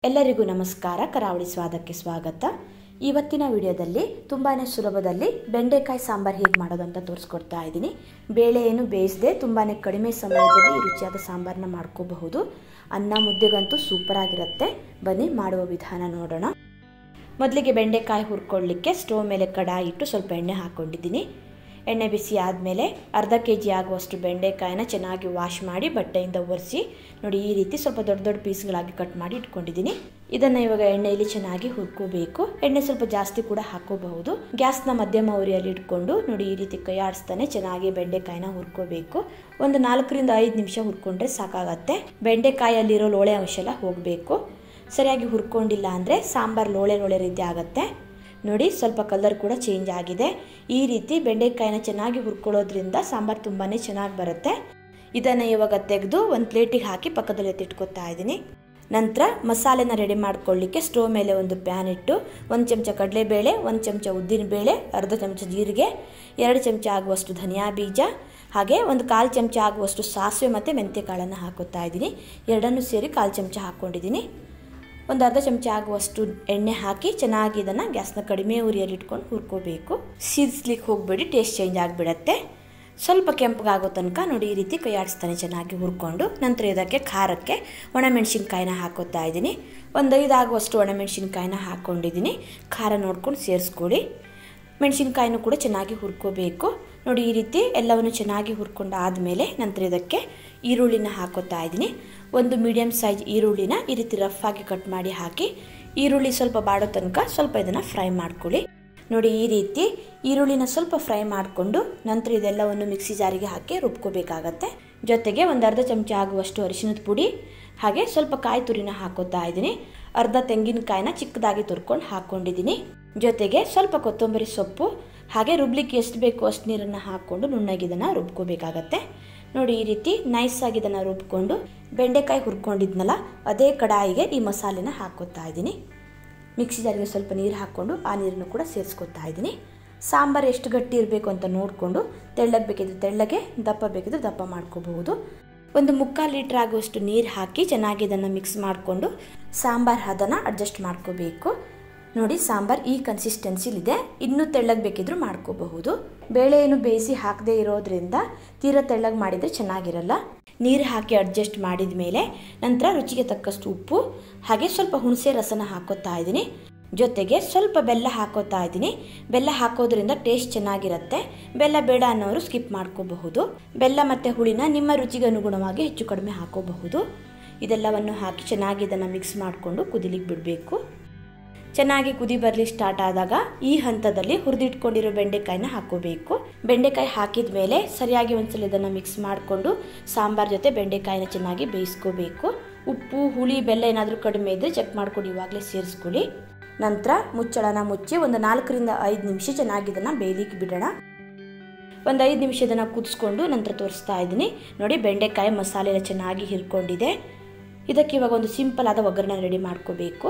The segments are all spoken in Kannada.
ಎಲ್ಲರಿಗೂ ನಮಸ್ಕಾರ. ಕರಾವಳಿ ಸ್ವಾದಕ್ಕೆ ಸ್ವಾಗತ. ಇವತ್ತಿನ ವಿಡಿಯೋದಲ್ಲಿ ತುಂಬಾನೇ ಸುಲಭದಲ್ಲಿ ಬೆಂಡೆಕಾಯಿ ಸಾಂಬಾರ್ ಹೇಗೆ ಮಾಡೋದು ಅಂತ ತೋರಿಸ್ಕೊಡ್ತಾ ಇದ್ದೀನಿ. ಬೇಳೆ ಏನು ಬೇಯಿಸದೆ ತುಂಬಾನೇ ಕಡಿಮೆ ಸಮಯದಲ್ಲಿ ಈ ರುಚಿಯಾದ ಸಾಂಬಾರನ್ನ ಮಾಡ್ಕೋಬಹುದು. ಅನ್ನ ಮುದ್ದೆಗಂತೂ ಸೂಪರ್ ಆಗಿರುತ್ತೆ. ಬನ್ನಿ ಮಾಡುವ ವಿಧಾನ ನೋಡೋಣ. ಮೊದಲಿಗೆ ಬೆಂಡೆಕಾಯಿ ಹುರ್ಕೊಳ್ಳಿಕ್ಕೆ ಸ್ಟೋವ್ ಮೇಲೆ ಕಡಾಯಿ ಇಟ್ಟು ಸ್ವಲ್ಪ ಎಣ್ಣೆ ಹಾಕ್ಕೊಂಡಿದ್ದೀನಿ. ಎಣ್ಣೆ ಬಿಸಿ ಆದಮೇಲೆ ಅರ್ಧ ಕೆಜಿ ಆಗುವಷ್ಟು ಬೆಂಡೆಕಾಯಿನ ಚೆನ್ನಾಗಿ ವಾಶ್ ಮಾಡಿ ಬಟ್ಟೆಯಿಂದ ಒರೆಸಿ ನೋಡಿ ಈ ರೀತಿ ಸ್ವಲ್ಪ ದೊಡ್ಡ ದೊಡ್ಡ ಪೀಸ್ಗಳಾಗಿ ಕಟ್ ಮಾಡಿ ಇಟ್ಕೊಂಡಿದ್ದೀನಿ. ಇದನ್ನು ಇವಾಗ ಎಣ್ಣೆಯಲ್ಲಿ ಚೆನ್ನಾಗಿ ಹುರ್ಕೋಬೇಕು. ಎಣ್ಣೆ ಸ್ವಲ್ಪ ಜಾಸ್ತಿ ಕೂಡ ಹಾಕೋಬಹುದು. ಗ್ಯಾಸ್ನ ಮಧ್ಯಮ ಉರಿಯಲ್ಲಿ ಇಟ್ಕೊಂಡು ನೋಡಿ ಈ ರೀತಿ ಕೈ ಆಡಿಸ್ತಾನೆ ಚೆನ್ನಾಗಿ ಬೆಂಡೆಕಾಯಿನ ಹುರ್ಕೋಬೇಕು. ಒಂದು 4 ರಿಂದ 5 ನಿಮಿಷ ಹುರ್ಕೊಂಡ್ರೆ ಸಾಕಾಗತ್ತೆ. ಬೆಂಡೆಕಾಯಲ್ಲಿರೋ ಲೋಳೆ ಅಂಶ ಎಲ್ಲ ಹೋಗಬೇಕು. ಸರಿಯಾಗಿ ಹುರ್ಕೊಂಡಿಲ್ಲ ಅಂದರೆ ಸಾಂಬಾರ್ ಲೋಳೆ ರೀತಿ ಆಗುತ್ತೆ. ನೋಡಿ ಸ್ವಲ್ಪ ಕಲರ್ ಕೂಡ ಚೇಂಜ್ ಆಗಿದೆ. ಈ ರೀತಿ ಬೆಂಡೆಕಾಯಿನ ಚೆನ್ನಾಗಿ ಹುರ್ಕೊಳ್ಳೋದ್ರಿಂದ ಸಾಂಬಾರು ತುಂಬಾ ಚೆನ್ನಾಗಿ ಬರುತ್ತೆ. ಇದನ್ನು ಇವಾಗ ತೆಗೆದು ಒಂದು ಪ್ಲೇಟಿಗೆ ಹಾಕಿ ಪಕ್ಕದಲ್ಲಿ ಎತ್ತಿಟ್ಕೊತಾ ಇದ್ದೀನಿ. ನಂತರ ಮಸಾಲೆನ ರೆಡಿ ಮಾಡ್ಕೊಳ್ಳಿಕ್ಕೆ ಸ್ಟೋವ್ ಮೇಲೆ ಒಂದು ಪ್ಯಾನ್ ಇಟ್ಟು 1 ಚಮಚ ಕಡಲೆಬೇಳೆ, 1 ಚಮಚ ಉದ್ದಿನಬೇಳೆ, ಅರ್ಧ ಚಮಚ ಜೀರಿಗೆ, 2 ಚಮಚ ಆಗುವಷ್ಟು ಧನಿಯಾ ಬೀಜ, ಹಾಗೆ ಒಂದು 1/4 ಚಮಚ ಆಗುವಷ್ಟು ಸಾಸಿವೆ ಮತ್ತು ಮೆಂತ್ಯ ಕಾಳನ್ನು ಹಾಕೋತಾ ಇದ್ದೀನಿ. ಎರಡನ್ನೂ ಸೇರಿ 1/4 ಚಮಚ ಹಾಕ್ಕೊಂಡಿದ್ದೀನಿ. ಒಂದು ಅರ್ಧ ಚಮಚ ಆಗುವಷ್ಟು ಎಣ್ಣೆ ಹಾಕಿ ಚೆನ್ನಾಗಿ ಇದನ್ನು ಗ್ಯಾಸ್ನ ಕಡಿಮೆ ಉರಿಯಲ್ಲಿ ಇಟ್ಕೊಂಡು ಹುರ್ಕೋಬೇಕು. ಸೀದಿಸ್ಲಿಕ್ಕೆ ಹೋಗಬೇಡಿ, ಟೇಸ್ಟ್ ಚೇಂಜ್ ಆಗಿಬಿಡತ್ತೆ. ಸ್ವಲ್ಪ ಕೆಂಪಗಾಗೋ ತನಕ ನೋಡಿ ಈ ರೀತಿ ಕೈ ಆಡಿಸ್ತಾನೆ ಚೆನ್ನಾಗಿ ಹುರ್ಕೊಂಡು ನಂತರ ಇದಕ್ಕೆ ಖಾರಕ್ಕೆ ಒಣಮೆಣಸಿನ್ಕಾಯಿನ ಹಾಕೋತಾ ಇದ್ದೀನಿ. ಒಂದು 5 ಆಗುವಷ್ಟು ಒಣಮೆಣಸಿನ್ಕಾಯಿನ ಹಾಕ್ಕೊಂಡಿದ್ದೀನಿ. ಖಾರ ನೋಡ್ಕೊಂಡು ಸೇರಿಸ್ಕೊಳ್ಳಿ. ಮೆಣಸಿನ್ಕಾಯಿನೂ ಕೂಡ ಚೆನ್ನಾಗಿ ಹುರ್ಕೋಬೇಕು. ನೋಡಿ ಈ ರೀತಿ ಎಲ್ಲವನ್ನು ಚೆನ್ನಾಗಿ ಹುರ್ಕೊಂಡು ಆದಮೇಲೆ ನಂತರ ಇದಕ್ಕೆ ಈರುಳ್ಳಿನ ಹಾಕೋತಾ ಇದ್ದೀನಿ. ಒಂದು ಮೀಡಿಯಮ್ ಸೈಜ್ ಈರುಳ್ಳಿನ ಈ ರೀತಿ ರಫ್ ಆಗಿ ಕಟ್ ಮಾಡಿ ಹಾಕಿ ಈರುಳ್ಳಿ ಸ್ವಲ್ಪ ಬಾಡೋ ತನಕ ಸ್ವಲ್ಪ ಇದನ್ನು ಫ್ರೈ ಮಾಡ್ಕೊಳ್ಳಿ. ನೋಡಿ ಈ ರೀತಿ ಈರುಳ್ಳಿನ ಸ್ವಲ್ಪ ಫ್ರೈ ಮಾಡಿಕೊಂಡು ನಂತರ ಇದೆಲ್ಲವನ್ನು ಮಿಕ್ಸಿ ಜಾರಿಗೆ ಹಾಕಿ ರುಬ್ಕೋಬೇಕಾಗತ್ತೆ. ಜೊತೆಗೆ ಒಂದು ಅರ್ಧ ಚಮಚ ಆಗುವಷ್ಟು ಅರಿಶಿಣದ ಪುಡಿ ಹಾಗೆ ಸ್ವಲ್ಪ ಕಾಯಿ ತುರಿನ ಹಾಕೋತಾ ಇದ್ದೀನಿ. ಅರ್ಧ ತೆಂಗಿನಕಾಯಿನ ಚಿಕ್ಕದಾಗಿ ತುರ್ಕೊಂಡು ಹಾಕ್ಕೊಂಡಿದ್ದೀನಿ. ಜೊತೆಗೆ ಸ್ವಲ್ಪ ಕೊತ್ತಂಬರಿ ಸೊಪ್ಪು ಹಾಗೆ ರುಬ್ಲಿಕ್ಕೆ ಎಷ್ಟು ಬೇಕು ಅಷ್ಟು ನೀರನ್ನು ಹಾಕ್ಕೊಂಡು ನುಣ್ಣಗೆ ಇದನ್ನು ರುಬ್ಕೋಬೇಕಾಗತ್ತೆ. ನೋಡಿ ಈ ರೀತಿ ನೈಸಾಗಿ ಇದನ್ನು ರುಬ್ಕೊಂಡು ಬೆಂಡೆಕಾಯಿ ಹುರ್ಕೊಂಡಿದ್ನಲ್ಲ ಅದೇ ಕಡಾಯಿಗೆ ಈ ಮಸಾಲೆನ ಹಾಕೋತಾ ಇದ್ದೀನಿ. ಮಿಕ್ಸಿ ಜಾರಿಗೆ ಸ್ವಲ್ಪ ನೀರು ಹಾಕ್ಕೊಂಡು ಆ ನೀರನ್ನು ಕೂಡ ಸೇರಿಸ್ಕೊತಾ ಇದ್ದೀನಿ. ಸಾಂಬಾರು ಎಷ್ಟು ಗಟ್ಟಿ ಇರಬೇಕು ಅಂತ ನೋಡಿಕೊಂಡು ತೆಳ್ಳಗೆ ಬೇಕಿದ್ರೆ ತೆಳ್ಳಗೆ, ದಪ್ಪ ಬೇಕಿದ್ರೆ ದಪ್ಪ ಮಾಡ್ಕೋಬಹುದು. ಒಂದು 3/4 ಲೀಟ್ರ್ ಆಗುವಷ್ಟು ನೀರು ಹಾಕಿ ಚೆನ್ನಾಗಿ ಇದನ್ನು ಮಿಕ್ಸ್ ಮಾಡಿಕೊಂಡು ಸಾಂಬಾರು ಹದನ ಅಡ್ಜಸ್ಟ್ ಮಾಡ್ಕೋಬೇಕು. ನೋಡಿ ಸಾಂಬಾರು ಈ ಕನ್ಸಿಸ್ಟೆನ್ಸಿಲಿದೆ. ಇನ್ನೂ ತೆಳ್ಳಗೆ ಬೇಕಿದ್ರೂ ಮಾಡ್ಕೋಬಹುದು. ಬೇಳೆ ಏನು ಬೇಯಿಸಿ ಹಾಕದೇ ಇರೋದ್ರಿಂದ ತೀರಾ ತೆಳ್ಳಗೆ ಮಾಡಿದರೆ ಚೆನ್ನಾಗಿರಲ್ಲ. ನೀರು ಹಾಕಿ ಅಡ್ಜಸ್ಟ್ ಮಾಡಿದ ಮೇಲೆ ನಂತರ ರುಚಿಗೆ ತಕ್ಕಷ್ಟು ಉಪ್ಪು ಹಾಗೆ ಸ್ವಲ್ಪ ಹುಣಸೆ ರಸನ ಹಾಕೋತಾ ಇದ್ದೀನಿ. ಜೊತೆಗೆ ಸ್ವಲ್ಪ ಬೆಲ್ಲ ಹಾಕೋತಾ ಇದ್ದೀನಿ. ಬೆಲ್ಲ ಹಾಕೋದ್ರಿಂದ ಟೇಸ್ಟ್ ಚೆನ್ನಾಗಿರುತ್ತೆ. ಬೆಲ್ಲ ಬೇಡ ಅನ್ನೋರು ಸ್ಕಿಪ್ ಮಾಡ್ಕೋಬಹುದು. ಬೆಲ್ಲ ಮತ್ತು ಹುಳಿನ ನಿಮ್ಮ ರುಚಿಗೆ ಅನುಗುಣವಾಗಿ ಹೆಚ್ಚು ಕಡಿಮೆ ಹಾಕೋಬಹುದು. ಇದೆಲ್ಲವನ್ನು ಹಾಕಿ ಚೆನ್ನಾಗಿ ಇದನ್ನು ಮಿಕ್ಸ್ ಮಾಡಿಕೊಂಡು ಕುದಿಲಿಕ್ಕೆ ಬಿಡಬೇಕು. ಚೆನ್ನಾಗಿ ಕುದಿ ಬರಲಿ ಸ್ಟಾರ್ಟ್ ಆದಾಗ ಈ ಹಂತದಲ್ಲಿ ಹುರಿದಿಟ್ಕೊಂಡಿರೋ ಬೆಂಡೆಕಾಯಿನ ಹಾಕೋಬೇಕು. ಬೆಂಡೆಕಾಯಿ ಹಾಕಿದ ಮೇಲೆ ಸರಿಯಾಗಿ ಒಂದ್ಸಲ ಇದನ್ನು ಮಿಕ್ಸ್ ಮಾಡಿಕೊಂಡು ಸಾಂಬಾರ್ ಜೊತೆ ಬೆಂಡೆಕಾಯಿನ ಚೆನ್ನಾಗಿ ಬೇಯಿಸ್ಕೋಬೇಕು. ಉಪ್ಪು ಹುಳಿ ಬೆಲ್ಲ ಏನಾದರೂ ಕಡಿಮೆ ಇದ್ದರೆ ಚೆಕ್ ಮಾಡ್ಕೊಂಡು ಇವಾಗಲೇ ಸೇರಿಸ್ಕೊಳ್ಳಿ. ನಂತರ ಮುಚ್ಚಳನ ಮುಚ್ಚಿ ಒಂದು 4 ರಿಂದ 5 ನಿಮಿಷ ಚೆನ್ನಾಗಿ ಇದನ್ನು ಬೇಯಲಿಕ್ಕೆ ಬಿಡೋಣ. ಒಂದು 5 ನಿಮಿಷ ಇದನ್ನು ಕುದಿಸ್ಕೊಂಡು ನಂತರ ತೋರಿಸ್ತಾ ಇದ್ದೀನಿ. ನೋಡಿ ಬೆಂಡೆಕಾಯಿ ಮಸಾಲೆ ಎಲ್ಲ ಚೆನ್ನಾಗಿ ಹಿರ್ಕೊಂಡಿದೆ. ಇದಕ್ಕೆ ಇವಾಗ ಒಂದು ಸಿಂಪಲ್ ಆದ ಒಗ್ಗರಣೆ ರೆಡಿ ಮಾಡ್ಕೋಬೇಕು.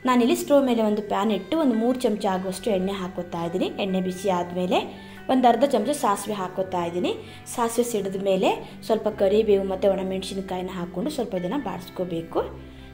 ನಾನಿಲ್ಲಿ ಸ್ಟೋವ್ ಮೇಲೆ ಒಂದು ಪ್ಯಾನ್ ಇಟ್ಟು ಒಂದು 3 ಚಮಚ ಆಗುವಷ್ಟು ಎಣ್ಣೆ ಹಾಕೋತಾ ಇದ್ದೀನಿ. ಎಣ್ಣೆ ಬಿಸಿ ಆದಮೇಲೆ ಒಂದು ಅರ್ಧ ಚಮಚ ಸಾಸಿವೆ ಹಾಕೋತಾ ಇದ್ದೀನಿ. ಸಾಸಿವೆ ಸಿಡಿದ ಮೇಲೆ ಸ್ವಲ್ಪ ಕರಿಬೇವು ಮತ್ತು ಒಣಮೆಣಸಿನ್ಕಾಯಿನ ಹಾಕ್ಕೊಂಡು ಸ್ವಲ್ಪ ಇದನ್ನು ಬಾಡಿಸ್ಕೋಬೇಕು.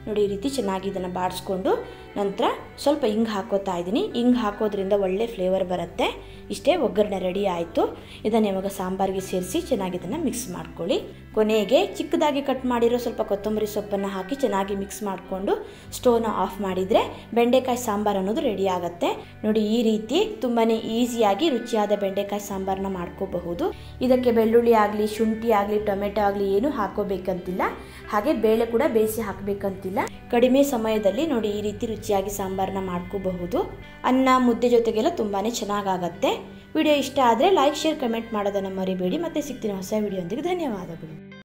ನೋಡಿ ಈ ರೀತಿ ಚೆನ್ನಾಗಿ ಇದನ್ನು ಬಾಡಿಸ್ಕೊಂಡು ನಂತರ ಸ್ವಲ್ಪ ಹಿಂಗೆ ಹಾಕೋತಾ ಇದ್ದೀನಿ. ಹಿಂಗೆ ಹಾಕೋದ್ರಿಂದ ಒಳ್ಳೆ ಫ್ಲೇವರ್ ಬರುತ್ತೆ. ಇಷ್ಟೇ, ಒಗ್ಗರಣೆ ರೆಡಿ ಆಯಿತು. ಇದನ್ನು ಇವಾಗ ಸಾಂಬಾರಿಗೆ ಸೇರಿಸಿ ಚೆನ್ನಾಗಿ ಇದನ್ನು ಮಿಕ್ಸ್ ಮಾಡ್ಕೊಳ್ಳಿ. ಕೊನೆಗೆ ಚಿಕ್ಕದಾಗಿ ಕಟ್ ಮಾಡಿರೋ ಸ್ವಲ್ಪ ಕೊತ್ತಂಬರಿ ಸೊಪ್ಪನ್ನು ಹಾಕಿ ಚೆನ್ನಾಗಿ ಮಿಕ್ಸ್ ಮಾಡಿಕೊಂಡು ಸ್ಟೋವ್ನ ಆಫ್ ಮಾಡಿದರೆ ಬೆಂಡೆಕಾಯಿ ಸಾಂಬಾರು ಅನ್ನೋದು ರೆಡಿ ಆಗುತ್ತೆ. ನೋಡಿ ಈ ರೀತಿ ತುಂಬಾ ಈಸಿಯಾಗಿ ರುಚಿಯಾದ ಬೆಂಡೆಕಾಯಿ ಸಾಂಬಾರನ್ನ ಮಾಡ್ಕೋಬಹುದು. ಇದಕ್ಕೆ ಬೆಳ್ಳುಳ್ಳಿ ಆಗಲಿ, ಶುಂಠಿ ಆಗಲಿ, ಟೊಮೆಟೊ ಆಗಲಿ ಏನೂ ಹಾಕೋಬೇಕಂತಿಲ್ಲ. ಹಾಗೆ ಬೇಳೆ ಕೂಡ ಬೇಯಿಸಿ ಹಾಕಬೇಕಂತಿಲ್ಲ. ಕಡಿಮೆ ಸಮಯದಲ್ಲಿ ನೋಡಿ ಈ ರೀತಿ ರುಚಿಯಾಗಿ ಸಾಂಬಾರನ್ನ ಮಾಡ್ಕೋಬಹುದು. ಅನ್ನ ಮುದ್ದೆ ಜೊತೆಗೆಲ್ಲ ತುಂಬಾ ಚೆನ್ನಾಗಾಗತ್ತೆ. ವಿಡಿಯೋ ಇಷ್ಟ ಆದರೆ ಲೈಕ್, ಶೇರ್, ಕಮೆಂಟ್ ಮಾಡೋದನ್ನು ಮರಿಬೇಡಿ. ಮತ್ತೆ ಸಿಗ್ತೀನಿ ಹೊಸ ವಿಡಿಯೋ ಒಂದಿಗೆ. ಧನ್ಯವಾದಗಳು.